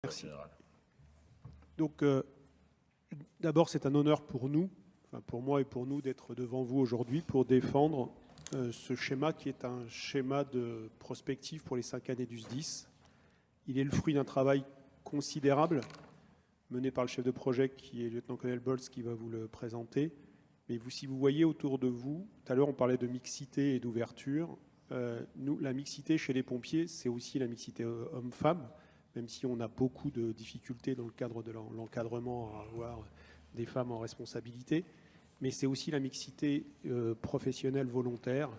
Merci. Donc, d'abord, c'est un honneur pour nous, enfin pour moi et pour nous, d'être devant vous aujourd'hui pour défendre ce schéma qui est un schéma de prospective pour les 5 années du SDIS. Il est le fruit d'un travail considérable mené par le chef de projet qui est le lieutenant-colonel Bolz qui va vous le présenter. Mais vous, si vous voyez autour de vous, tout à l'heure on parlait de mixité et d'ouverture. Nous, la mixité chez les pompiers, c'est aussi la mixité homme-femme, même si on a beaucoup de difficultés dans le cadre de l'encadrement à avoir des femmes en responsabilité. Mais c'est aussi la mixité professionnelle volontaire.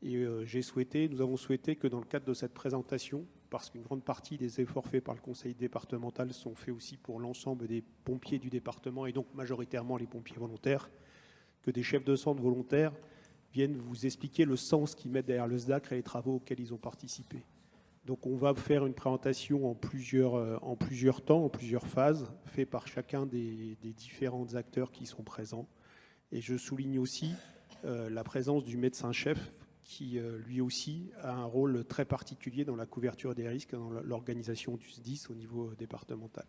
Et nous avons souhaité que dans le cadre de cette présentation, parce qu'une grande partie des efforts faits par le conseil départemental sont faits aussi pour l'ensemble des pompiers du département et donc majoritairement les pompiers volontaires, que des chefs de centre volontaires viennent vous expliquer le sens qu'ils mettent derrière le SDACR et les travaux auxquels ils ont participé. Donc on va faire une présentation en plusieurs temps, en plusieurs phases, fait par chacun des différents acteurs qui sont présents. Et je souligne aussi la présence du médecin-chef qui lui aussi a un rôle très particulier dans la couverture des risques, dans l'organisation du SDIS au niveau départemental.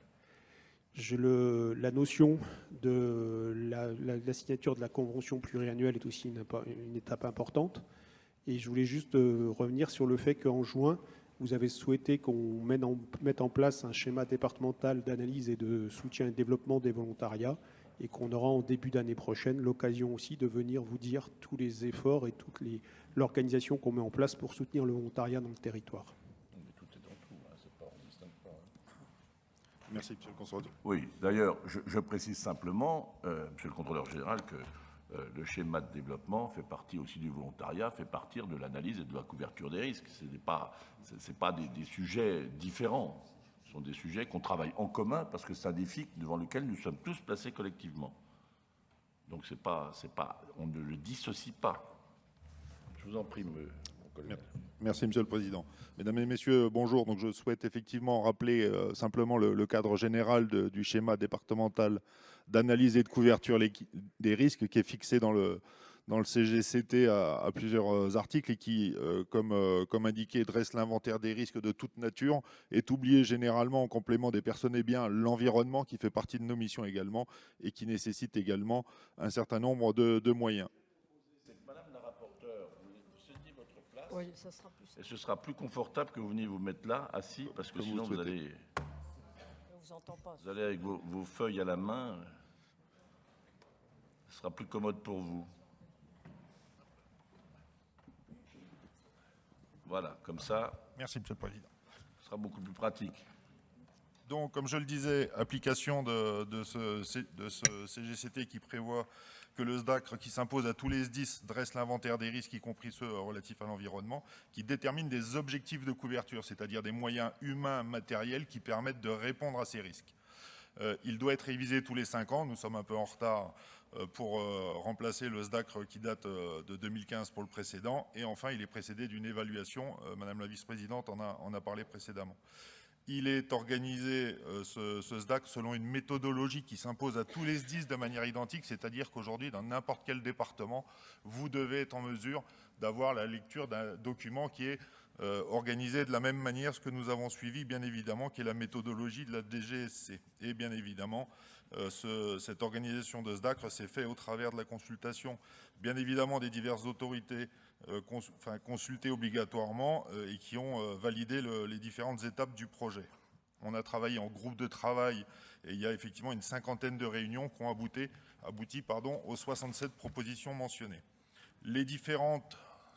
La notion de la signature de la convention pluriannuelle est aussi une étape importante. Et je voulais juste revenir sur le fait qu'en juin, vous avez souhaité qu'on mette en place un schéma départemental d'analyse et de soutien et de développement des volontariats et qu'on aura en début d'année prochaine l'occasion aussi de venir vous dire tous les efforts et toute l'organisation qu'on met en place pour soutenir le volontariat dans le territoire. Tout est dans tout, hein, c'est pas, on ne distingue pas. Hein. Merci, Monsieur le Contrôleur. Oui, d'ailleurs, je précise simplement, Monsieur le Contrôleur général, que le schéma de développement fait partie aussi du volontariat, fait partie de l'analyse et de la couverture des risques. Ce n'est pas des sujets différents. Ce sont des sujets qu'on travaille en commun parce que c'est un défi devant lequel nous sommes tous placés collectivement. Donc on ne le dissocie pas. Je vous en prie, mon collègue. Merci, Monsieur le Président. Mesdames et Messieurs, bonjour. Donc, je souhaite effectivement rappeler simplement le cadre général du schéma départemental d'analyse et de couverture des risques qui est fixé dans le CGCT à plusieurs articles et qui, comme indiqué, dresse l'inventaire des risques de toute nature, est oublié généralement en complément des personnes et biens l'environnement qui fait partie de nos missions également et qui nécessite également un certain nombre de moyens. Madame la rapporteure, vous cédez votre place. Oui, ça sera plus simple. Et ce sera plus confortable que vous veniez vous mettre là, assis, parce que Comme sinon vous vous allez On vous entend pas. Vous allez avec vos feuilles à la main, ce sera plus commode pour vous. Voilà, comme ça, Merci, Monsieur le Président. ce sera beaucoup plus pratique. Donc, comme je le disais, application de ce CGCT qui prévoit que le SDACR qui s'impose à tous les SDIS dresse l'inventaire des risques, y compris ceux relatifs à l'environnement, qui détermine des objectifs de couverture, c'est-à-dire des moyens humains, matériels qui permettent de répondre à ces risques. Il doit être révisé tous les 5 ans. Nous sommes un peu en retard pour remplacer le SDACR qui date de 2015 pour le précédent. Et enfin, il est précédé d'une évaluation. Madame la vice-présidente en a parlé précédemment. Il est organisé, ce SDACR, selon une méthodologie qui s'impose à tous les SDIS de manière identique, c'est-à-dire qu'aujourd'hui, dans n'importe quel département, vous devez être en mesure d'avoir la lecture d'un document qui est organisé de la même manière, ce que nous avons suivi, bien évidemment, qui est la méthodologie de la DGSC. Et bien évidemment, cette organisation de SDACR s'est faite au travers de la consultation, bien évidemment, des diverses autorités consultées obligatoirement et qui ont validé les différentes étapes du projet. On a travaillé en groupe de travail et il y a effectivement une 50aine de réunions qui ont abouti aux 67 propositions mentionnées.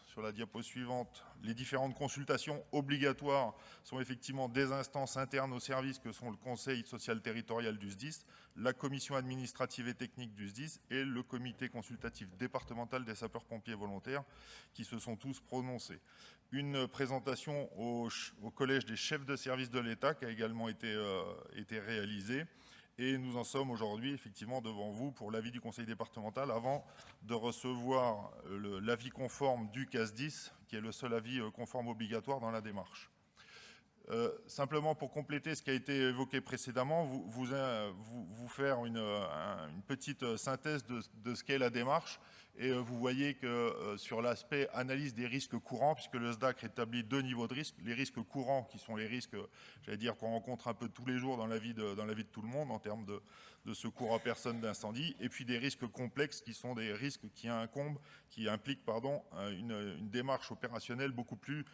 Sur la diapo suivante, les différentes consultations obligatoires sont effectivement des instances internes au service que sont le Conseil social territorial du SDIS, la Commission administrative et technique du SDIS et le Comité consultatif départemental des sapeurs-pompiers volontaires qui se sont tous prononcés. Une présentation au Collège des chefs de service de l'État qui a également été réalisée. Et nous en sommes aujourd'hui effectivement devant vous pour l'avis du Conseil départemental avant de recevoir l'avis conforme du CASDIS, qui est le seul avis conforme obligatoire dans la démarche. Simplement pour compléter ce qui a été évoqué précédemment, vous faire une petite synthèse de ce qu'est la démarche Et vous voyez que sur l'aspect analyse des risques courants, puisque le SDACR établit 2 niveaux de risque, les risques courants qui sont les risques, j'allais dire, qu'on rencontre un peu tous les jours dans la vie de tout le monde en termes de secours à personne, d'incendie, et puis des risques complexes qui sont des risques qui impliquent une démarche opérationnelle beaucoup plus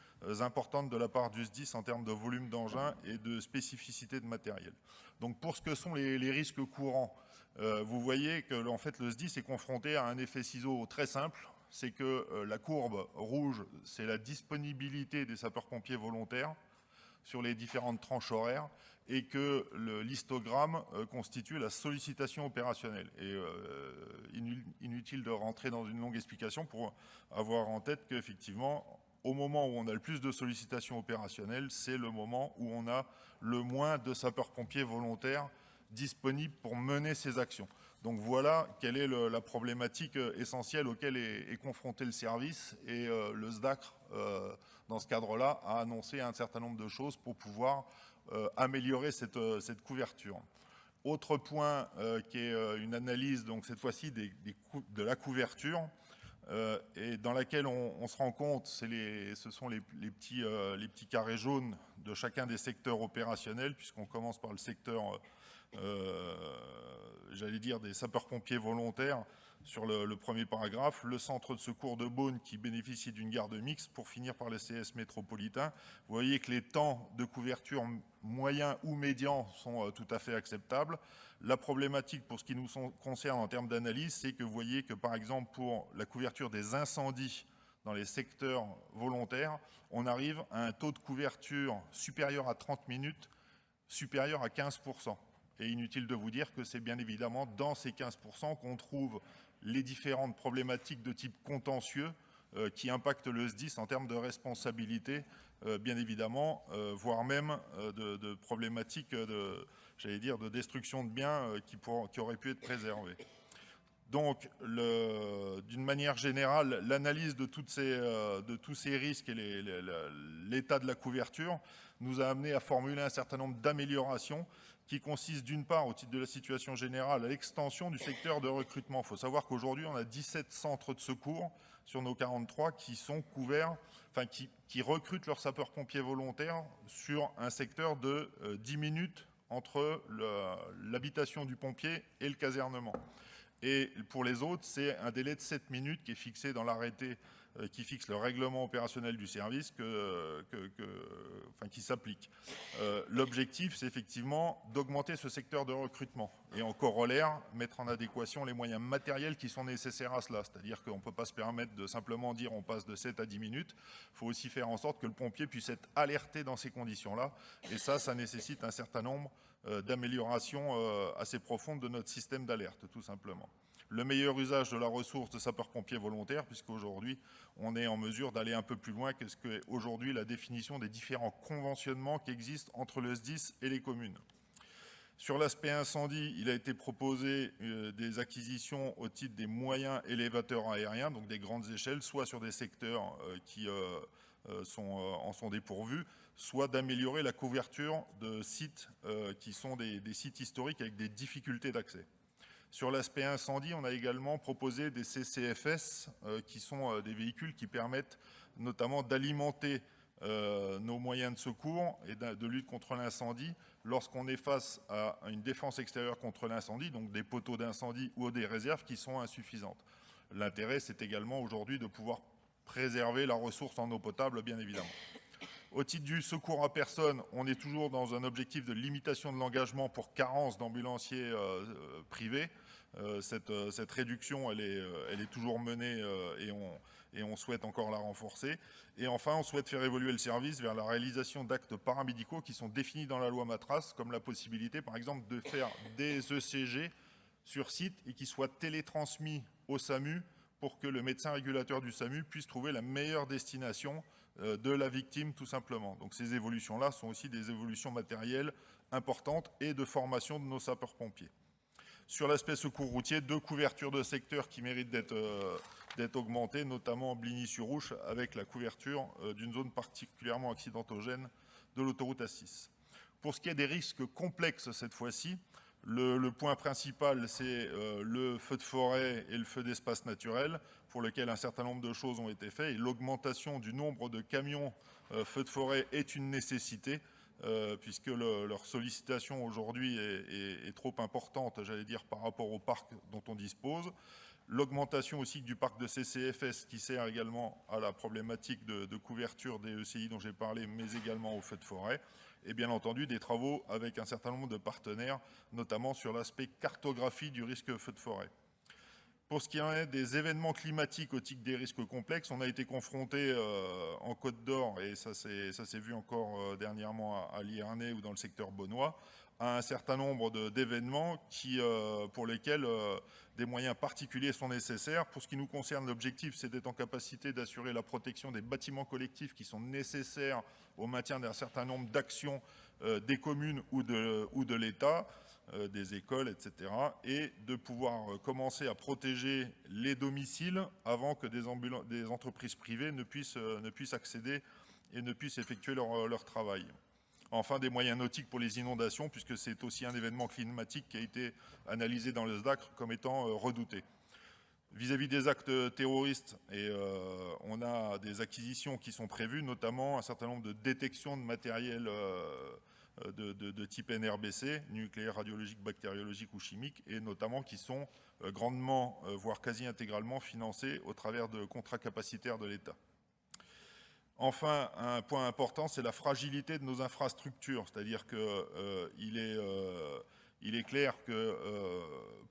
importante de la part du SDIS en termes de volume d'engins et de spécificité de matériel. Donc pour ce que sont les risques courants, vous voyez que en fait, le SDIS est confronté à un effet ciseau très simple, c'est que la courbe rouge, c'est la disponibilité des sapeurs-pompiers volontaires sur les différentes tranches horaires, et que l'histogramme constitue la sollicitation opérationnelle. Et inutile de rentrer dans une longue explication pour avoir en tête qu'effectivement, au moment où on a le plus de sollicitations opérationnelles, c'est le moment où on a le moins de sapeurs-pompiers volontaires disponibles pour mener ces actions. Donc voilà quelle est la problématique essentielle auquel est confronté le service, et le SDACR, dans ce cadre-là, a annoncé un certain nombre de choses pour pouvoir améliorer cette couverture. Autre point qui est une analyse, donc cette fois-ci de la couverture, et dans laquelle on se rend compte, ce sont les petits carrés jaunes de chacun des secteurs opérationnels, puisqu'on commence par le secteur j'allais dire des sapeurs-pompiers volontaires sur le premier paragraphe, le centre de secours de Beaune qui bénéficie d'une garde mixte, pour finir par les CS métropolitains. Vous voyez que les temps de couverture moyens ou médians sont tout à fait acceptables. La problématique pour ce qui nous concerne en termes d'analyse, c'est que vous voyez que par exemple pour la couverture des incendies dans les secteurs volontaires, on arrive à un taux de couverture supérieur à 30 minutes, supérieur à 15%. Et inutile de vous dire que c'est bien évidemment dans ces 15% qu'on trouve les différentes problématiques de type contentieux qui impactent le SDIS en termes de responsabilité, bien évidemment, voire même de problématiques de destruction de biens qui auraient pu être préservés. Donc, d'une manière générale, l'analyse de tous ces risques et l'état de la couverture nous a amené à formuler un certain nombre d'améliorations qui consistent d'une part, au titre de la situation générale, à l'extension du secteur de recrutement. Il faut savoir qu'aujourd'hui, on a 17 centres de secours sur nos 43 qui sont couverts, qui recrutent leurs sapeurs-pompiers volontaires sur un secteur de 10 minutes entre l'habitation du pompier et le casernement. Et pour les autres, c'est un délai de 7 minutes qui est fixé dans l'arrêté qui fixe le règlement opérationnel du service qui s'applique. L'objectif, c'est effectivement d'augmenter ce secteur de recrutement et en corollaire, mettre en adéquation les moyens matériels qui sont nécessaires à cela. C'est-à-dire qu'on ne peut pas se permettre de simplement dire on passe de 7 à 10 minutes. Il faut aussi faire en sorte que le pompier puisse être alerté dans ces conditions-là. Et ça nécessite un certain nombre d'améliorations assez profondes de notre système d'alerte, tout simplement. Le meilleur usage de la ressource de sapeurs-pompiers volontaires, puisqu'aujourd'hui, on est en mesure d'aller un peu plus loin que ce qu'est aujourd'hui la définition des différents conventionnements qui existent entre le SDIS et les communes. Sur l'aspect incendie, il a été proposé des acquisitions au titre des moyens élévateurs aériens, donc des grandes échelles, soit sur des secteurs qui en sont dépourvus, soit d'améliorer la couverture de sites qui sont des sites historiques avec des difficultés d'accès. Sur l'aspect incendie, on a également proposé des CCFS qui sont des véhicules qui permettent notamment d'alimenter nos moyens de secours et de lutte contre l'incendie lorsqu'on est face à une défense extérieure contre l'incendie, donc des poteaux d'incendie ou des réserves qui sont insuffisantes. L'intérêt, c'est également aujourd'hui de pouvoir préserver la ressource en eau potable, bien évidemment. Au titre du secours à personne, on est toujours dans un objectif de limitation de l'engagement pour carence d'ambulanciers privés. Cette réduction, elle est toujours menée et on souhaite encore la renforcer. Et enfin, on souhaite faire évoluer le service vers la réalisation d'actes paramédicaux qui sont définis dans la loi Matras, comme la possibilité, par exemple, de faire des ECG sur site et qui soient télétransmis au SAMU pour que le médecin régulateur du SAMU puisse trouver la meilleure destination de la victime, tout simplement. Donc ces évolutions-là sont aussi des évolutions matérielles importantes et de formation de nos sapeurs-pompiers. Sur l'aspect secours routier, 2 couvertures de secteur qui méritent d'être augmentées, notamment Bligny-sur-Ouche, avec la couverture d'une zone particulièrement accidentogène de l'autoroute A6. Pour ce qui est des risques complexes cette fois-ci, Le point principal, c'est le feu de forêt et le feu d'espace naturel, pour lequel un certain nombre de choses ont été faites. Et l'augmentation du nombre de camions feu de forêt est une nécessité, puisque leur sollicitation aujourd'hui est trop importante, j'allais dire, par rapport au parc dont on dispose. L'augmentation aussi du parc de CCFS, qui sert également à la problématique de couverture des ECI dont j'ai parlé, mais également au feu de forêt. Et bien entendu, des travaux avec un certain nombre de partenaires, notamment sur l'aspect cartographie du risque feu de forêt. Pour ce qui en est des événements climatiques au titre des risques complexes, on a été confronté en Côte d'Or, et ça s'est vu encore dernièrement à Liernay ou dans le secteur beaunois, à un certain nombre d'événements pour lesquels des moyens particuliers sont nécessaires. Pour ce qui nous concerne, l'objectif, c'est d'être en capacité d'assurer la protection des bâtiments collectifs qui sont nécessaires au maintien d'un certain nombre d'actions des communes ou de l'État, des écoles, etc. Et de pouvoir commencer à protéger les domiciles avant que des entreprises privées ne puissent accéder et ne puissent effectuer leur travail. Enfin, des moyens nautiques pour les inondations, puisque c'est aussi un événement climatique qui a été analysé dans le SDACR comme étant redouté. Vis-à-vis des actes terroristes, on a des acquisitions qui sont prévues, notamment un certain nombre de détections de matériel de type NRBC, nucléaire, radiologique, bactériologique ou chimique, et notamment qui sont grandement, voire quasi intégralement financés au travers de contrats capacitaires de l'État. Enfin, un point important, c'est la fragilité de nos infrastructures, c'est-à-dire qu'il est clair que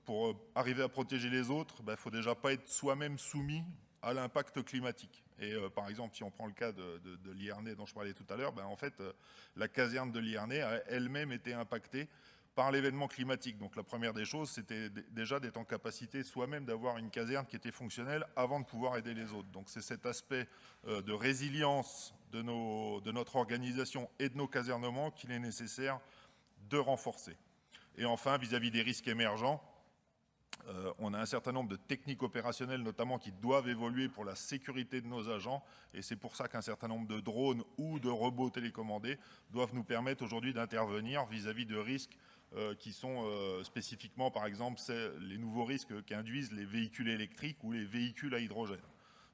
pour arriver à protéger les autres, il ne faut déjà pas être soi-même soumis à l'impact climatique. Et par exemple, si on prend le cas de Liernay dont je parlais tout à l'heure, en fait, la caserne de Liernay a elle-même été impactée par l'événement climatique. Donc la première des choses, c'était déjà d'être en capacité soi-même d'avoir une caserne qui était fonctionnelle avant de pouvoir aider les autres. Donc c'est cet aspect de résilience de notre organisation et de nos casernements qu'il est nécessaire de renforcer. Et enfin, vis-à-vis des risques émergents, on a un certain nombre de techniques opérationnelles, notamment, qui doivent évoluer pour la sécurité de nos agents. Et c'est pour ça qu'un certain nombre de drones ou de robots télécommandés doivent nous permettre aujourd'hui d'intervenir vis-à-vis de risques qui sont spécifiquement, par exemple, les nouveaux risques qu'induisent les véhicules électriques ou les véhicules à hydrogène.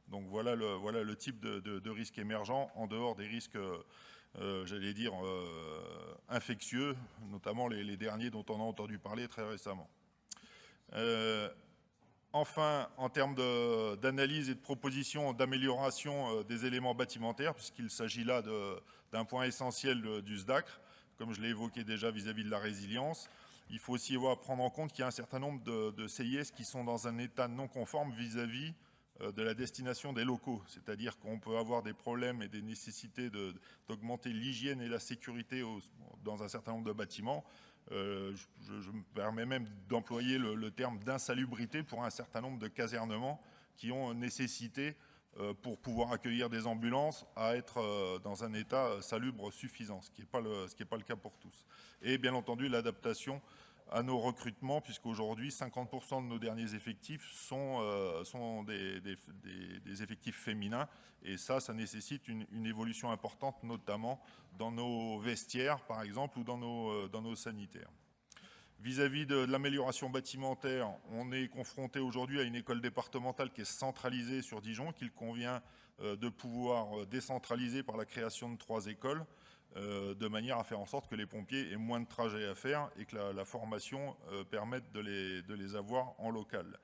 Donc voilà le type de risques émergents, en dehors des risques, j'allais dire, infectieux, notamment les derniers dont on a entendu parler très récemment. Enfin, en termes d'analyse et de proposition d'amélioration des éléments bâtimentaires, puisqu'il s'agit là d'un point essentiel du SDACR, comme je l'ai évoqué déjà vis-à-vis de la résilience, il faut aussi prendre en compte qu'il y a un certain nombre de CIS qui sont dans un état non conforme vis-à-vis de la destination des locaux. C'est-à-dire qu'on peut avoir des problèmes et des nécessités d'augmenter l'hygiène et la sécurité dans un certain nombre de bâtiments. Je me permets même d'employer le terme d'insalubrité pour un certain nombre de casernements qui ont nécessité, pour pouvoir accueillir des ambulances, à être dans un état salubre suffisant, ce qui n'est pas le cas pour tous. Et bien entendu, l'adaptation à nos recrutements, puisqu'aujourd'hui, 50% de nos derniers effectifs sont des effectifs féminins. Et ça nécessite une évolution importante, notamment dans nos vestiaires, par exemple, ou dans nos sanitaires. Vis-à-vis de l'amélioration bâtimentaire, on est confronté aujourd'hui à une école départementale qui est centralisée sur Dijon, qu'il convient de pouvoir décentraliser par la création de 3 écoles, de manière à faire en sorte que les pompiers aient moins de trajets à faire et que la formation permette de les avoir en local.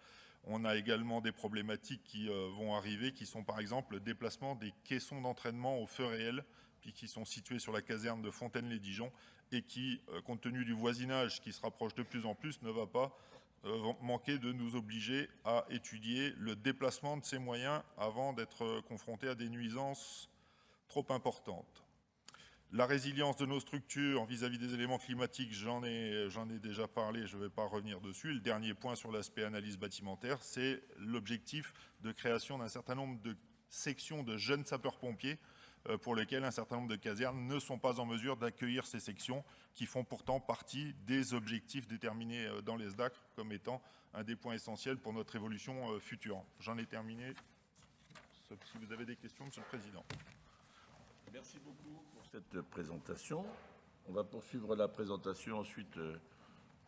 On a également des problématiques qui vont arriver, qui sont par exemple le déplacement des caissons d'entraînement au feu réel, puis qui sont situés sur la caserne de Fontaine-les-Dijon, et qui, compte tenu du voisinage qui se rapproche de plus en plus, ne va pas manquer de nous obliger à étudier le déplacement de ces moyens avant d'être confrontés à des nuisances trop importantes. La résilience de nos structures vis-à-vis des éléments climatiques, j'en ai déjà parlé, je ne vais pas revenir dessus. Le dernier point sur l'aspect analyse bâtimentaire, c'est l'objectif de création d'un certain nombre de sections de jeunes sapeurs-pompiers pour lesquels un certain nombre de casernes ne sont pas en mesure d'accueillir ces sections qui font pourtant partie des objectifs déterminés dans les SDACR comme étant un des points essentiels pour notre évolution future. J'en ai terminé, sauf si vous avez des questions, Monsieur le Président. Merci beaucoup pour cette présentation. On va poursuivre la présentation ensuite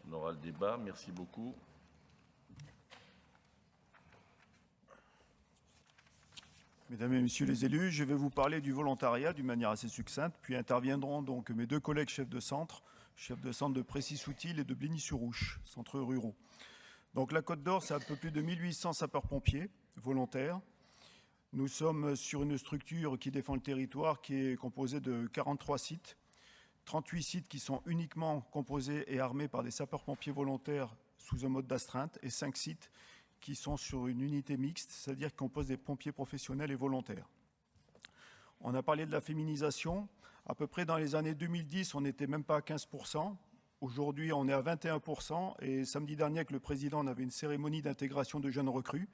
On aura le débat. Merci beaucoup. Mesdames et messieurs les élus, je vais vous parler du volontariat d'une manière assez succincte, puis interviendront donc mes deux collègues chefs de centre de Précy-Soutil et de Bligny-sur-Ouche, centres ruraux. Donc la Côte d'Or, c'est un peu plus de 1800 sapeurs-pompiers volontaires. Nous sommes sur une structure qui défend le territoire, qui est composée de 43 sites, 38 sites qui sont uniquement composés et armés par des sapeurs-pompiers volontaires sous un mode d'astreinte, et 5 sites qui sont sur une unité mixte, c'est-à-dire qui composent des pompiers professionnels et volontaires. On a parlé de la féminisation. À peu près dans les années 2010, on n'était même pas à 15%. Aujourd'hui, on est à 21%. Et samedi dernier, avec le président, on avait une cérémonie d'intégration de jeunes recrues.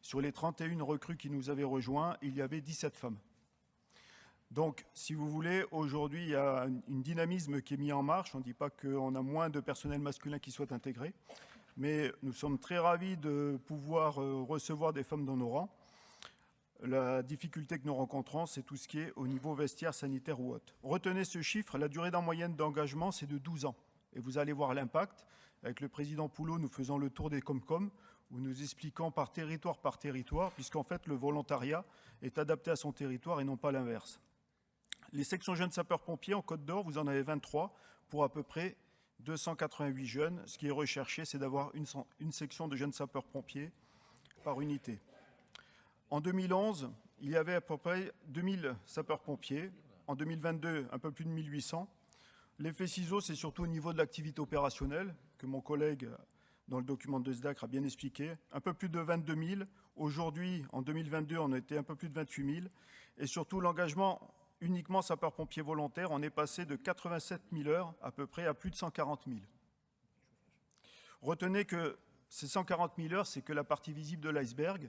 Sur les 31 recrues qui nous avaient rejoints, il y avait 17 femmes. Donc, si vous voulez, aujourd'hui, il y a un dynamisme qui est mis en marche. On ne dit pas qu'on a moins de personnel masculin qui soit intégré. Mais nous sommes très ravis de pouvoir recevoir des femmes dans nos rangs. La difficulté que nous rencontrons, c'est tout ce qui est au niveau vestiaire, sanitaire ou autre. Retenez ce chiffre, la durée moyenne d'engagement, c'est de 12 ans. Et vous allez voir l'impact. Avec le président Poulot, nous faisons le tour des Comcom, où nous expliquons par territoire, puisqu'en fait, le volontariat est adapté à son territoire et non pas l'inverse. Les sections jeunes sapeurs-pompiers en Côte d'Or, vous en avez 23 pour à peu près 288 jeunes. Ce qui est recherché, c'est d'avoir une section de jeunes sapeurs-pompiers par unité. En 2011, il y avait à peu près 2000 sapeurs-pompiers. En 2022, un peu plus de 1800. L'effet ciseau, c'est surtout au niveau de l'activité opérationnelle, que mon collègue, dans le document de SDACR, a bien expliqué. Un peu plus de 22 000. Aujourd'hui, en 2022, on était un peu plus de 28 000. Et surtout, l'engagement uniquement sapeurs-pompiers volontaires, on est passé de 87 000 heures à peu près à plus de 140 000. Retenez que ces 140 000 heures, c'est que la partie visible de l'iceberg.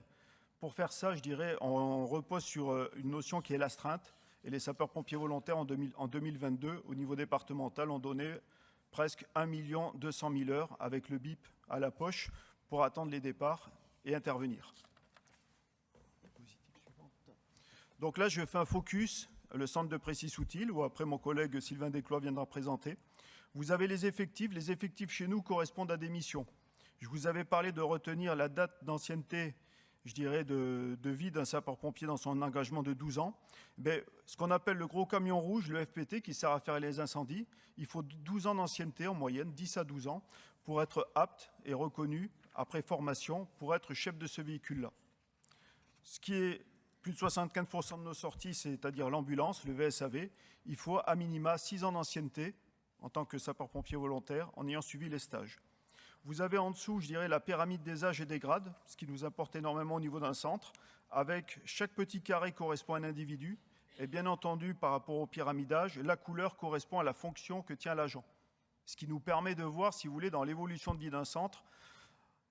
Pour faire ça, je dirais, on repose sur une notion qui est l'astreinte. Et les sapeurs-pompiers volontaires, en 2022, au niveau départemental, ont donné presque 1 200 000 heures avec le BIP à la poche pour attendre les départs et intervenir. Donc là, je fais un focus, le centre de Précy-Soutil, où après mon collègue Sylvain Desclois viendra présenter. Vous avez les effectifs. Les effectifs chez nous correspondent à des missions. Je vous avais parlé de retenir la date d'ancienneté, je dirais, de vie d'un sapeur-pompier dans son engagement de 12 ans. Mais ce qu'on appelle le gros camion rouge, le FPT, qui sert à faire les incendies, il faut 12 ans d'ancienneté en moyenne, 10 à 12 ans, pour être apte et reconnu, après formation, pour être chef de ce véhicule-là. Ce qui est plus de 75% de nos sorties, c'est-à-dire l'ambulance, le VSAV, il faut à minima 6 ans d'ancienneté en tant que sapeur-pompier volontaire, en ayant suivi les stages. Vous avez en dessous, je dirais, la pyramide des âges et des grades, ce qui nous importe énormément au niveau d'un centre, avec chaque petit carré correspond à un individu, et bien entendu, par rapport au pyramidage, la couleur correspond à la fonction que tient l'agent. Ce qui nous permet de voir, si vous voulez, dans l'évolution de vie d'un centre,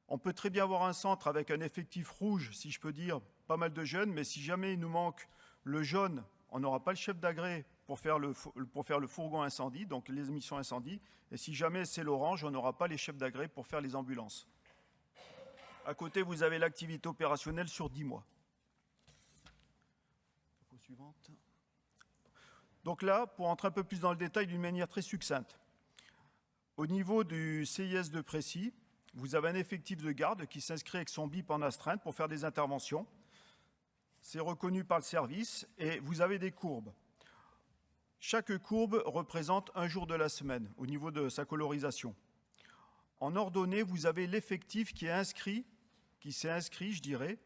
on peut très bien avoir un centre avec un effectif rouge, si je peux dire, pas mal de jeunes, mais si jamais il nous manque le jaune, on n'aura pas le chef d'agré pour faire le fourgon incendie, donc les missions incendie. Et si jamais c'est l'orange, on n'aura pas les chefs d'agré pour faire les ambulances. À côté, vous avez l'activité opérationnelle sur 10 mois. Suivante. Donc là, pour entrer un peu plus dans le détail d'une manière très succincte, au niveau du CIS de Précy, vous avez un effectif de garde qui s'inscrit avec son BIP en astreinte pour faire des interventions. C'est reconnu par le service et vous avez des courbes. Chaque courbe représente un jour de la semaine au niveau de sa colorisation. En ordonnée, vous avez l'effectif qui s'est inscrit, je dirais,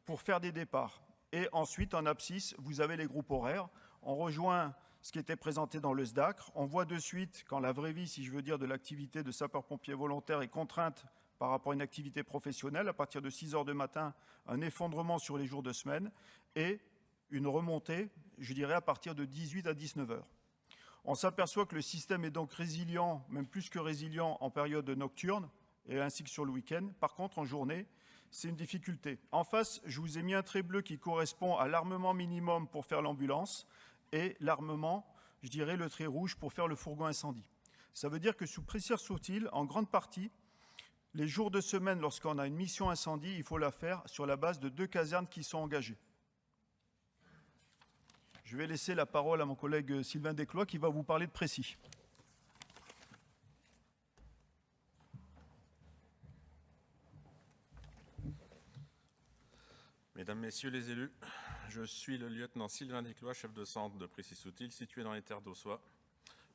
pour faire des départs. Et ensuite, en abscisse, vous avez les groupes horaires. On rejoint ce qui était présenté dans le SDACR. On voit de suite quand la vraie vie, si je veux dire, de l'activité de sapeur-pompier volontaire est contrainte par rapport à une activité professionnelle, à partir de 6 heures du matin, un effondrement sur les jours de semaine et une remontée, je dirais, à partir de 18 à 19 heures. On s'aperçoit que le système est donc résilient, même plus que résilient, en période nocturne, et ainsi que sur le week-end. Par contre, en journée, c'est une difficulté. En face, je vous ai mis un trait bleu qui correspond à l'armement minimum pour faire l'ambulance et l'armement, je dirais, le trait rouge pour faire le fourgon incendie. Ça veut dire que sous Précy-Soutil, en grande partie, les jours de semaine, lorsqu'on a une mission incendie, il faut la faire sur la base de 2 casernes qui sont engagées. Je vais laisser la parole à mon collègue Sylvain Desclois qui va vous parler de Précy. Mesdames, Messieurs les élus, je suis le lieutenant Sylvain Desclois, chef de centre de Précy-Soutil, situé dans les terres d'Aussois,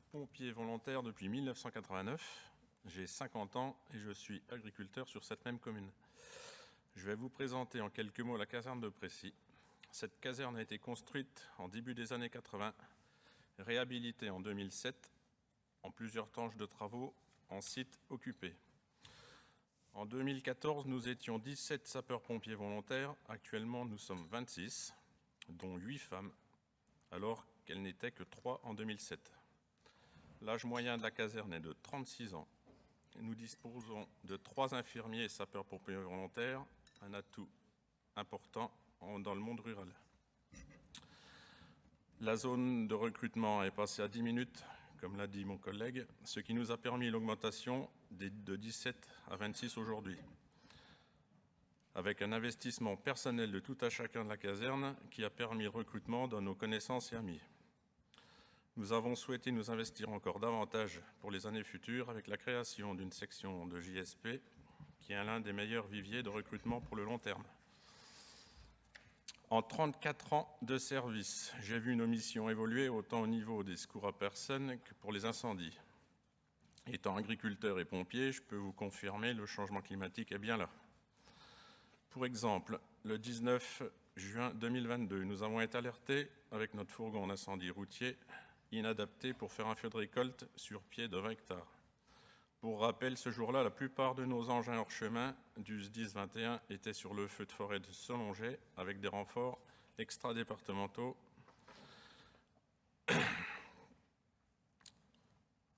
pompier volontaire depuis 1989. J'ai 50 ans et je suis agriculteur sur cette même commune. Je vais vous présenter en quelques mots la caserne de Précy. Cette caserne a été construite en début des années 80, réhabilitée en 2007, en plusieurs tranches de travaux, en site occupé. En 2014, nous étions 17 sapeurs-pompiers volontaires. Actuellement, nous sommes 26, dont 8 femmes, alors qu'elles n'étaient que 3 en 2007. L'âge moyen de la caserne est de 36 ans. Nous disposons de 3 infirmiers sapeurs-pompiers volontaires, un atout important dans le monde rural. La zone de recrutement est passée à 10 minutes, comme l'a dit mon collègue, ce qui nous a permis l'augmentation de 17 à 26 aujourd'hui, avec un investissement personnel de tout à chacun de la caserne qui a permis le recrutement de nos connaissances et amis. Nous avons souhaité nous investir encore davantage pour les années futures avec la création d'une section de JSP qui est l'un des meilleurs viviers de recrutement pour le long terme. En 34 ans de service, j'ai vu nos missions évoluer autant au niveau des secours à personnes que pour les incendies. Étant agriculteur et pompier, je peux vous confirmer le changement climatique est bien là. Pour exemple, le 19 juin 2022, nous avons été alertés avec notre fourgon d'incendie routier inadapté pour faire un feu de récolte sur pied de 20 hectares. Pour rappel, ce jour-là, la plupart de nos engins hors chemin du SDIS 21 étaient sur le feu de forêt de Solongé avec des renforts extra-départementaux.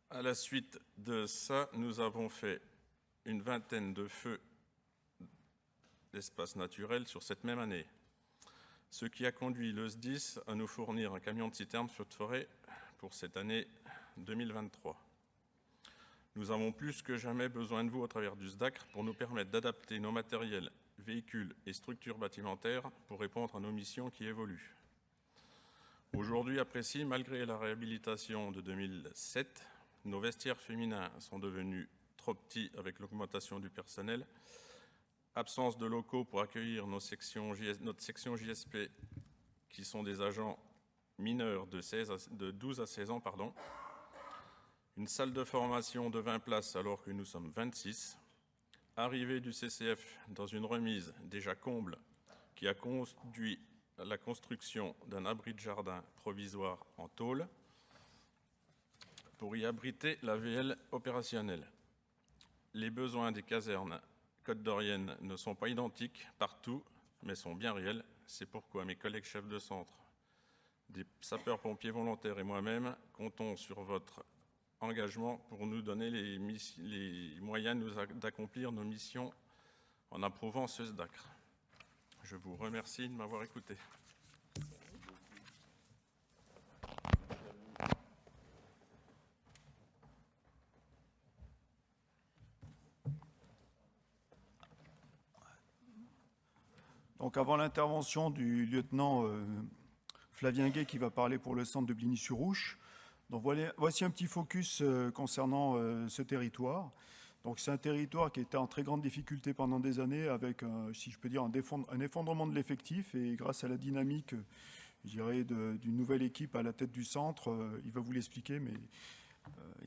À la suite de ça, nous avons fait une vingtaine de feux d'espace naturel sur cette même année, ce qui a conduit le SDIS à nous fournir un camion de citerne feu de forêt pour cette année 2023. Nous avons plus que jamais besoin de vous au travers du SDACR pour nous permettre d'adapter nos matériels, véhicules et structures bâtimentaires pour répondre à nos missions qui évoluent. Aujourd'hui, à Précy, malgré la réhabilitation de 2007, nos vestiaires féminins sont devenus trop petits avec l'augmentation du personnel, absence de locaux pour accueillir notre section JSP, qui sont des agents mineurs de 12 à 16 ans, une salle de formation de 20 places alors que nous sommes 26, arrivée du CCF dans une remise déjà comble qui a conduit à la construction d'un abri de jardin provisoire en tôle pour y abriter la VL opérationnelle. Les besoins des casernes côte-d'Orienne ne sont pas identiques partout, mais sont bien réels. C'est pourquoi mes collègues chefs de centre, des sapeurs-pompiers volontaires et moi-même comptons sur votre engagement pour nous donner les moyens d'accomplir nos missions en approuvant ce SDACR. Je vous remercie de m'avoir écouté. Donc avant l'intervention du lieutenant Flavien Gay qui va parler pour le centre de Bligny-sur-Rouge, donc voici un petit focus concernant ce territoire. Donc c'est un territoire qui était en très grande difficulté pendant des années avec, si je peux dire, un effondrement de l'effectif, et grâce à la dynamique, je dirais, d'une nouvelle équipe à la tête du centre, il va vous l'expliquer, mais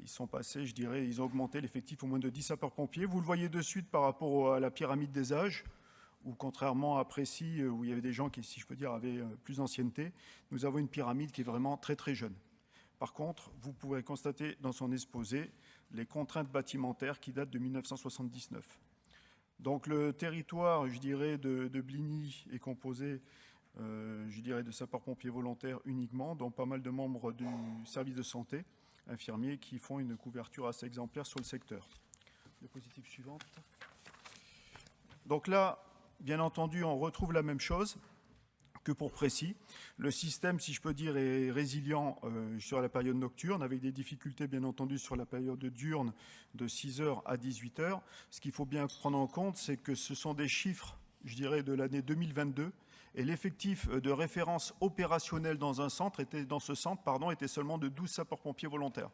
ils sont passés, je dirais, ils ont augmenté l'effectif au moins de 10 sapeurs-pompiers. Vous le voyez de suite par rapport à la pyramide des âges, où contrairement à Précy, où il y avait des gens qui, si je peux dire, avaient plus d'ancienneté, nous avons une pyramide qui est vraiment très très jeune. Par contre, vous pouvez constater dans son exposé les contraintes bâtimentaires qui datent de 1979. Donc le territoire, je dirais, de Bligny est composé, je dirais, de sapeurs-pompiers volontaires uniquement, dont pas mal de membres du service de santé, infirmiers, qui font une couverture assez exemplaire sur le secteur. Diapositive suivante. Donc là, bien entendu, on retrouve la même chose que pour Précy. Le système, si je peux dire, est résilient sur la période nocturne, avec des difficultés, bien entendu, sur la période diurne de 6h à 18h. Ce qu'il faut bien prendre en compte, c'est que ce sont des chiffres, je dirais, de l'année 2022, et l'effectif de référence opérationnelle dans ce centre était seulement de 12 sapeurs-pompiers volontaires.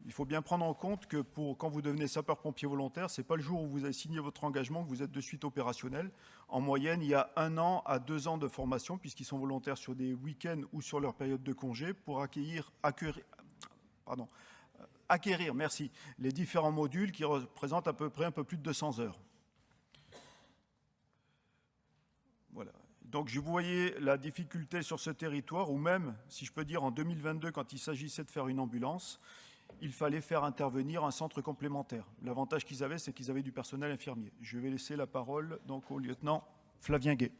Il faut bien prendre en compte que quand vous devenez sapeur-pompier volontaire, ce n'est pas le jour où vous avez signé votre engagement que vous êtes de suite opérationnel. En moyenne, il y a 1 an à 2 ans de formation, puisqu'ils sont volontaires sur des week-ends ou sur leur période de congé, pour acquérir les différents modules qui représentent à peu près un peu plus de 200 heures. Voilà. Donc, vous voyez la difficulté sur ce territoire, ou même, si je peux dire, en 2022, quand il s'agissait de faire une ambulance, il fallait faire intervenir un centre complémentaire. L'avantage qu'ils avaient, c'est qu'ils avaient du personnel infirmier. Je vais laisser la parole donc au lieutenant Flavien Gay.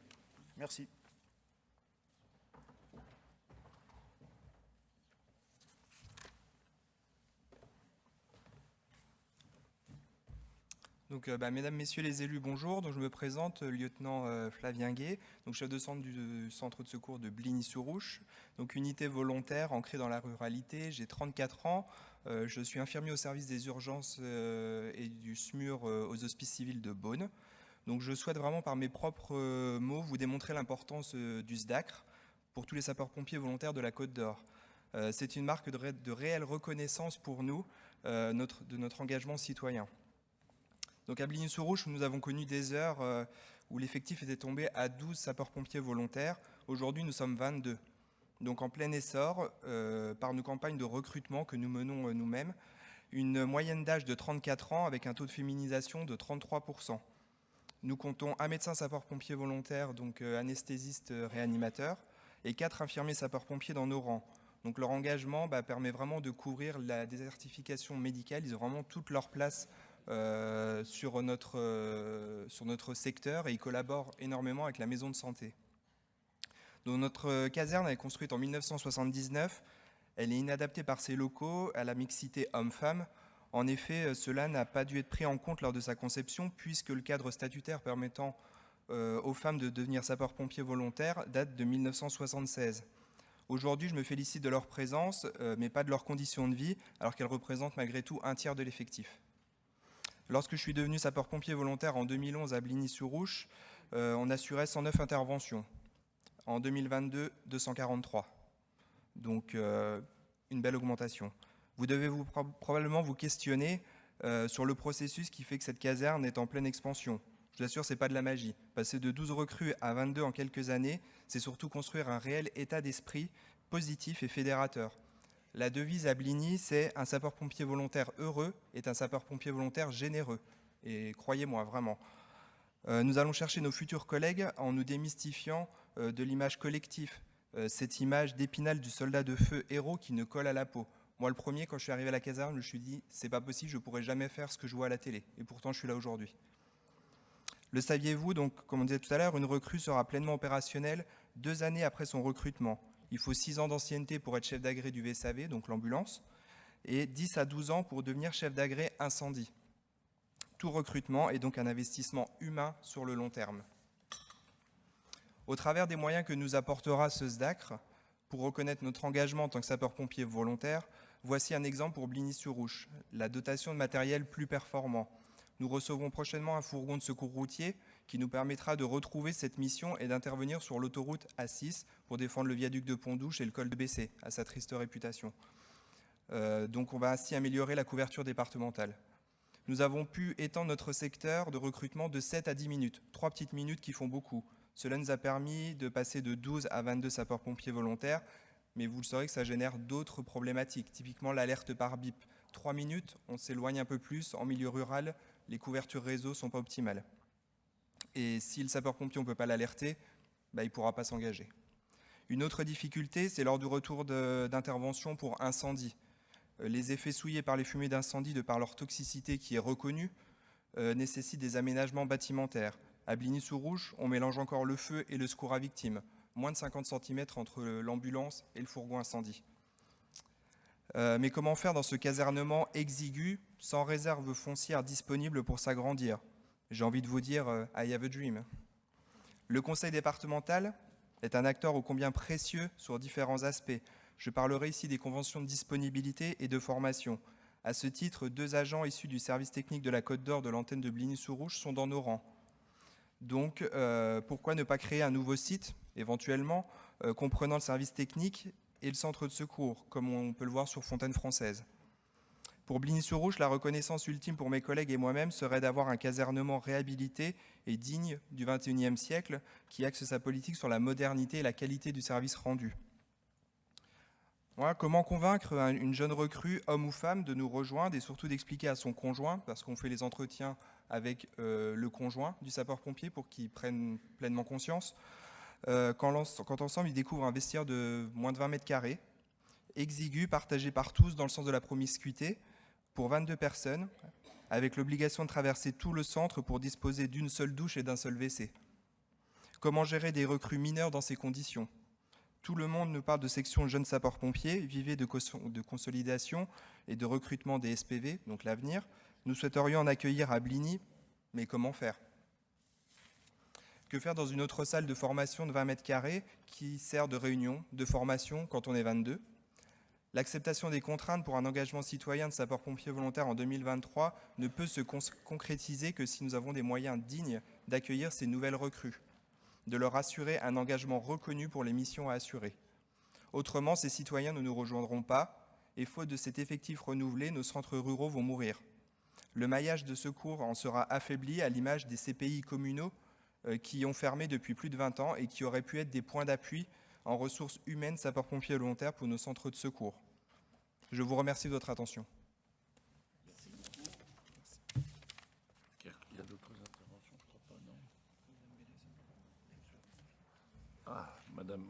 Merci. Donc, mesdames, messieurs les élus, bonjour. Donc, je me présente, lieutenant Flavien Gay, donc chef de centre du centre de secours de Bligny-sur-Ouche. Donc, unité volontaire ancrée dans la ruralité. J'ai 34 ans. Je suis infirmier au service des urgences et du SMUR aux hospices civils de Beaune. Donc, je souhaite vraiment, par mes propres mots, vous démontrer l'importance du SDACR pour tous les sapeurs-pompiers volontaires de la Côte d'Or. C'est une marque de réelle reconnaissance pour nous de notre engagement citoyen. Donc à Bligny-sur-Ouche, nous avons connu des heures où l'effectif était tombé à 12 sapeurs-pompiers volontaires. Aujourd'hui, nous sommes 22. Donc en plein essor, par nos campagnes de recrutement que nous menons nous-mêmes, une moyenne d'âge de 34 ans avec un taux de féminisation de 33%. Nous comptons un médecin sapeur-pompier volontaire, donc anesthésiste réanimateur, et 4 infirmiers sapeurs-pompiers dans nos rangs. Donc leur engagement permet vraiment de couvrir la désertification médicale. Ils ont vraiment toute leur place sur notre secteur et ils collaborent énormément avec la maison de santé. Donc notre caserne est construite en 1979. Elle est inadaptée par ses locaux à la mixité homme-femme. En effet, cela n'a pas dû être pris en compte lors de sa conception puisque le cadre statutaire permettant aux femmes de devenir sapeurs-pompiers volontaires date de 1976. Aujourd'hui, je me félicite de leur présence, mais pas de leurs conditions de vie, alors qu'elles représentent malgré tout un tiers de l'effectif. Lorsque je suis devenu sapeur-pompier volontaire en 2011 à Bligny-sur-Ouche, on assurait 109 interventions. En 2022, 243. Donc, une belle augmentation. Vous devez probablement vous questionner sur le processus qui fait que cette caserne est en pleine expansion. Je vous assure, ce n'est pas de la magie. Passer de 12 recrues à 22 en quelques années, c'est surtout construire un réel état d'esprit positif et fédérateur. La devise à Bligny, c'est « un sapeur-pompier volontaire heureux est un sapeur-pompier volontaire généreux ». Et croyez-moi, vraiment. Nous allons chercher nos futurs collègues en nous démystifiant de l'image collective, cette image d'Épinal du soldat de feu héros qui ne colle à la peau. Moi, le premier, quand je suis arrivé à la caserne, je me suis dit « c'est pas possible, je ne pourrai jamais faire ce que je vois à la télé ». Et pourtant, je suis là aujourd'hui. Le saviez-vous, donc, comme on disait tout à l'heure, une recrue sera pleinement opérationnelle 2 années après son recrutement. Il faut 6 ans d'ancienneté pour être chef d'agré du VSAV, donc l'ambulance, et 10 à 12 ans pour devenir chef d'agré incendie. Tout recrutement est donc un investissement humain sur le long terme. Au travers des moyens que nous apportera ce SDACR, pour reconnaître notre engagement en tant que sapeur-pompier volontaire, voici un exemple pour Bligny-sur-Ouche, la dotation de matériel plus performant. Nous recevrons prochainement un fourgon de secours routier qui nous permettra de retrouver cette mission et d'intervenir sur l'autoroute A6 pour défendre le viaduc de Pont-Douche et le col de Bessé, à sa triste réputation. Donc on va ainsi améliorer la couverture départementale. Nous avons pu étendre notre secteur de recrutement de 7 à 10 minutes, 3 petites minutes qui font beaucoup. Cela nous a permis de passer de 12 à 22 sapeurs-pompiers volontaires, mais vous le saurez que ça génère d'autres problématiques, typiquement l'alerte par bip. 3 minutes, on s'éloigne un peu plus, en milieu rural, les couvertures réseau ne sont pas optimales. Et si le sapeur-pompier, on ne peut pas l'alerter, il ne pourra pas s'engager. Une autre difficulté, c'est lors du retour d'intervention pour incendie. Les effets souillés par les fumées d'incendie, de par leur toxicité qui est reconnue, nécessitent des aménagements bâtimentaires. À Bligny-sur-Ouche, on mélange encore le feu et le secours à victimes. Moins de 50 cm entre l'ambulance et le fourgon incendie. Mais comment faire dans ce casernement exigu, sans réserve foncière disponible pour s'agrandir? J'ai envie de vous dire, I have a dream. Le conseil départemental est un acteur ô combien précieux sur différents aspects. Je parlerai ici des conventions de disponibilité et de formation. À ce titre, 2 agents issus du service technique de la Côte d'Or de l'antenne de Bligny-sur-Ouche sont dans nos rangs. Donc, pourquoi ne pas créer un nouveau site, éventuellement, comprenant le service technique et le centre de secours, comme on peut le voir sur Fontaine Française. Pour Bligny-sur-Rouge, la reconnaissance ultime pour mes collègues et moi-même serait d'avoir un casernement réhabilité et digne du XXIe siècle qui axe sa politique sur la modernité et la qualité du service rendu. Voilà, comment convaincre une jeune recrue, homme ou femme, de nous rejoindre et surtout d'expliquer à son conjoint, parce qu'on fait les entretiens avec le conjoint du sapeur-pompier pour qu'il prenne pleinement conscience, quand ensemble ils découvrent un vestiaire de moins de 20 mètres carrés, exigu, partagé par tous dans le sens de la promiscuité, pour 22 personnes, avec l'obligation de traverser tout le centre pour disposer d'une seule douche et d'un seul WC. Comment gérer des recrues mineures dans ces conditions ? Tout le monde nous parle de section jeunes sapeurs-pompiers, vivier de consolidation et de recrutement des SPV, donc l'avenir. Nous souhaiterions en accueillir à Bligny, mais comment faire ? Que faire dans une autre salle de formation de 20 mètres carrés qui sert de réunion, de formation quand on est 22 ? L'acceptation des contraintes pour un engagement citoyen de sapeurs-pompiers volontaires en 2023 ne peut se concrétiser que si nous avons des moyens dignes d'accueillir ces nouvelles recrues, de leur assurer un engagement reconnu pour les missions à assurer. Autrement, ces citoyens ne nous rejoindront pas et faute de cet effectif renouvelé, nos centres ruraux vont mourir. Le maillage de secours en sera affaibli à l'image des CPI communaux qui ont fermé depuis plus de 20 ans et qui auraient pu être des points d'appui en ressources humaines sapeurs-pompiers volontaires pour nos centres de secours. Je vous remercie de votre attention. Il y a d'autres interventions, je crois pas, non. Ah, Madame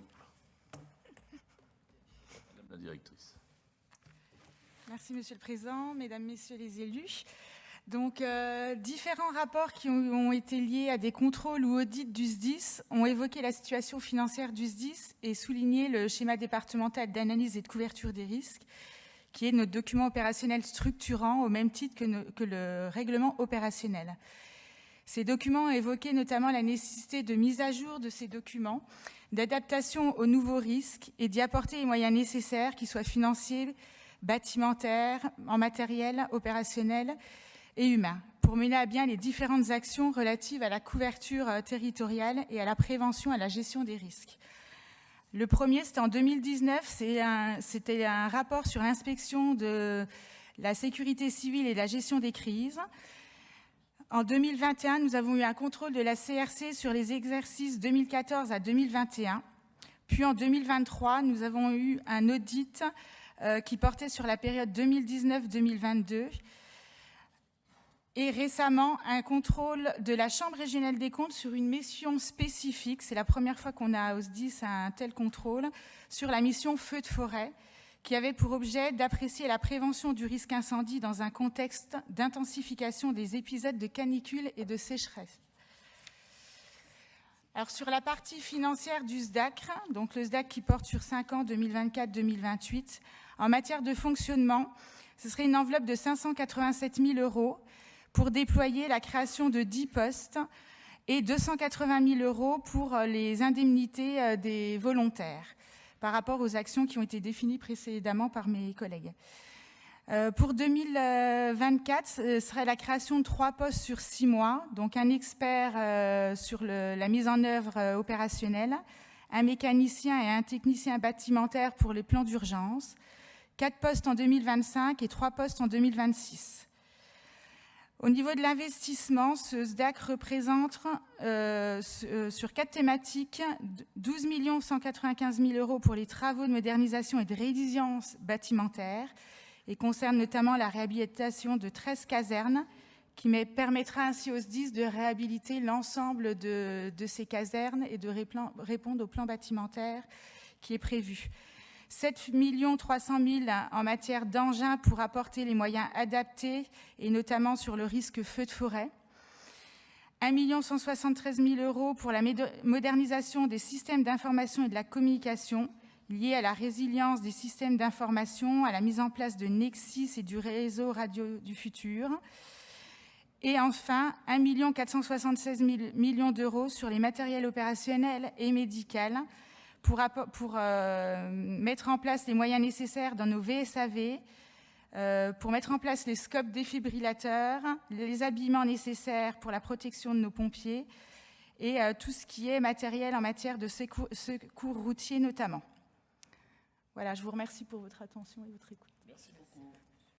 la directrice. Merci Monsieur le Président, Mesdames, Messieurs les élus. Donc, différents rapports qui ont été liés à des contrôles ou audits du SDIS ont évoqué la situation financière du SDIS et souligné le schéma départemental d'analyse et de couverture des risques, qui est notre document opérationnel structurant au même titre que le règlement opérationnel. Ces documents ont évoqué notamment la nécessité de mise à jour de ces documents, d'adaptation aux nouveaux risques et d'y apporter les moyens nécessaires, qu'ils soient financiers, bâtimentaires, en matériel, opérationnel et humain, pour mener à bien les différentes actions relatives à la couverture territoriale et à la prévention et à la gestion des risques. Le premier, c'était en 2019, c'était un rapport sur l'inspection de la sécurité civile et de la gestion des crises. En 2021, nous avons eu un contrôle de la CRC sur les exercices 2014 à 2021. Puis en 2023, nous avons eu un audit qui portait sur la période 2019-2022. Et récemment, un contrôle de la Chambre régionale des comptes sur une mission spécifique. C'est la première fois qu'on a au SDIS un tel contrôle sur la mission feu de forêt, qui avait pour objet d'apprécier la prévention du risque incendie dans un contexte d'intensification des épisodes de canicule et de sécheresse. Alors sur la partie financière du SDACR, donc le SDACR qui porte sur 5 ans, 2024-2028, en matière de fonctionnement, ce serait une enveloppe de 587 000 € pour déployer la création de 10 postes et 280 000 € pour les indemnités des volontaires par rapport aux actions qui ont été définies précédemment par mes collègues. Pour 2024, ce serait la création de 3 postes sur 6 mois, donc un expert sur la mise en œuvre opérationnelle, un mécanicien et un technicien bâtimentaire pour les plans d'urgence, 4 postes en 2025 et 3 postes en 2026. Au niveau de l'investissement, ce SDAC représente sur 4 thématiques 12 195 000 € pour les travaux de modernisation et de résilience bâtimentaire et concerne notamment la réhabilitation de 13 casernes qui permettra ainsi au SDIS de réhabiliter l'ensemble de ces casernes et de répondre au plan bâtimentaire qui est prévu. 7 300 000 en matière d'engins pour apporter les moyens adaptés et notamment sur le risque feu de forêt. 1 173 000 € pour la modernisation des systèmes d'information et de la communication liés à la résilience des systèmes d'information, à la mise en place de Nexis et du réseau radio du futur. Et enfin, 1 476 000 € sur les matériels opérationnels et médicaux pour mettre en place les moyens nécessaires dans nos VSAV, pour mettre en place les scopes défibrillateurs, les habillements nécessaires pour la protection de nos pompiers et tout ce qui est matériel en matière de secours routier notamment. Voilà, je vous remercie pour votre attention et votre écoute.